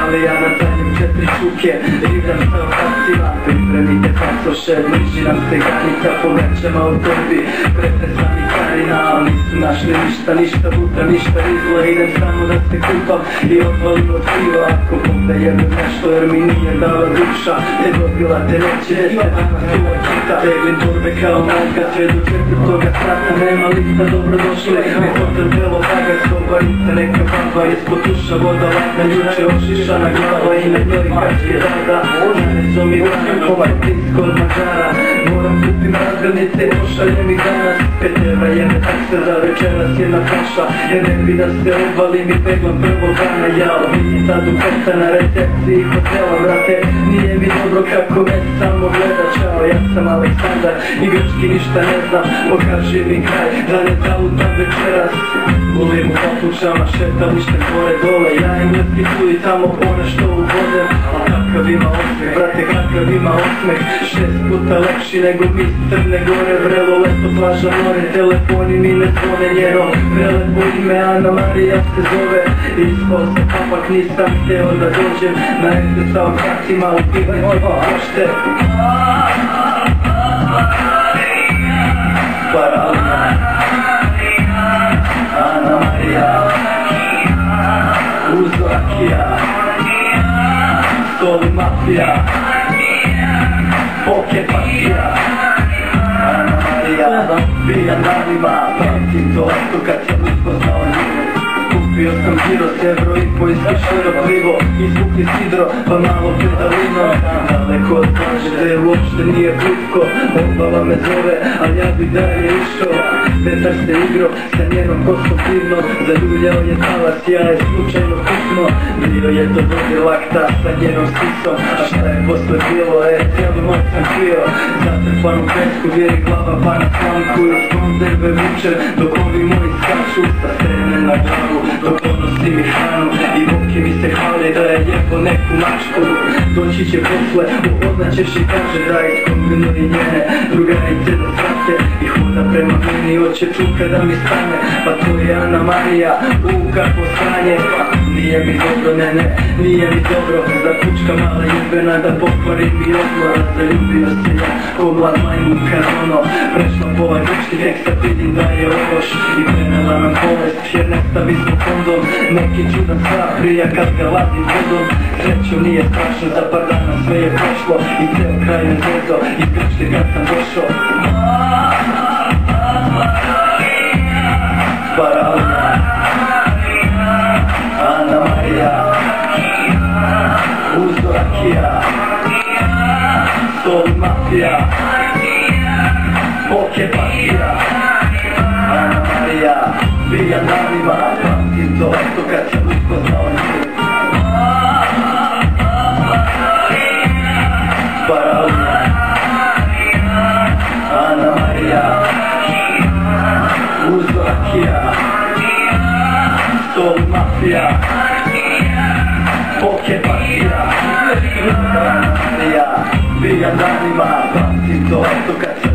Ali ja na zadnjem 4 šuke idem sa opacima. Pripremite pasoše, bliži nam se granica. Po većama u torbi pretresani karina. Ali nisu našli ništa puta, ništa izla. Idem samo da se kupam i odvalim od piva. Ako Bog da jebem nešto jer mi nije dala duša. Ne dobila te neće, danas tu očita. Teglim torbe kao malka, sve do 4. sata. Nema lista, dobrodošli. Mi hotel belo baga, sobarica, neka baba. Ispod tuša voda ladna, juče ošišana glava. I na njoj kačke rada. Narezo mi vrana, ovaj blisko od Mađara. Moram kupim razglednice, pošaljem ih danas. 5 evra jebe taksa za večeras jedna kaša. Jer ne bi da se uvalim i peglam prvog dana. Jao, vidi sad u pesta na recepciji hotela, brate. Nije mi dobro kako me samo gleda. Ćao, ja sam Aleksandar i grčki ništa ne znam. Pokaži mi kraj, da ne zalutam večeras. Ulim u papučama, šetam ništa gore dole. Ja im letki tu i tamo ponešto uvodem. A kakav ima osmeh, brate, kakav ima osmeh. 6 puta lepši nego mi Crne Gore. Vrelo, leto, plaža, more, telefoni mi ne zvone. Njeno prelepo ime Ana Marija se zove. Ispao sam papak, nisam hteo da dođem na ekse sa okacima u pivnici pošte. Paralija Ana Marija Uzo Akija Soli Mafija Poke Patija Ana Marija Bija danima, pamtim to leto kad sam upoznao nju. Kupio sam giros, evro i po iskišeno pivo. Izvukli sidro, pa malo pedalino. Daleko od plaže, gde uopšte nije blitko. Obala me zove, ali ja bi dalje išao. Vetar se igro, sa njenom kosom divno. Zaljuljao je talac, ja je slučajno kupno. Bio je to dodir lakta sa njenom sisom. A šta je posle bilo, cijelu noć sam pio. Zatrpan u pesku, vjeri glava pa na slamku. Iz konzerve vučem, dok ovi moji skaču. Sa streme na glavu, dok odnosi mi hranu. I boke mi se hvale da je lijepo neku mačku. Doći će posle, upoznaćeš i kaže da iskombinuje njene drugarice da srate. I hoda prema meni, oće čuka da mi stane. Pa to je Ana Marija, kako stanje. Nije mi dobro, ne, nije mi dobro. Za kučka mala jebena da pokvari mi odmor. Zaljubio se ja, ko mlad majmun karono. Prešla pola kučki, tek sad vidim da je ološ. I prenela nam bolest, jer ne stavi smo kondom. Neki čudan sva prija kad ga ladim vodom. Srećom nije strašno, za par dana sve je prošlo. I ceo kraj me zezo, iz Grčke kad sam došao. Paralija Ana Marija Uzo Akija Soli Mafija Poke Patija Ana Marija Bija danima, pamtim to leto kad sam upoznao nju. Paralija Ana Marija Uzo Akija Soli Mafija Poke Patija Ana Marija Bija danima, pamtim to leto kad sam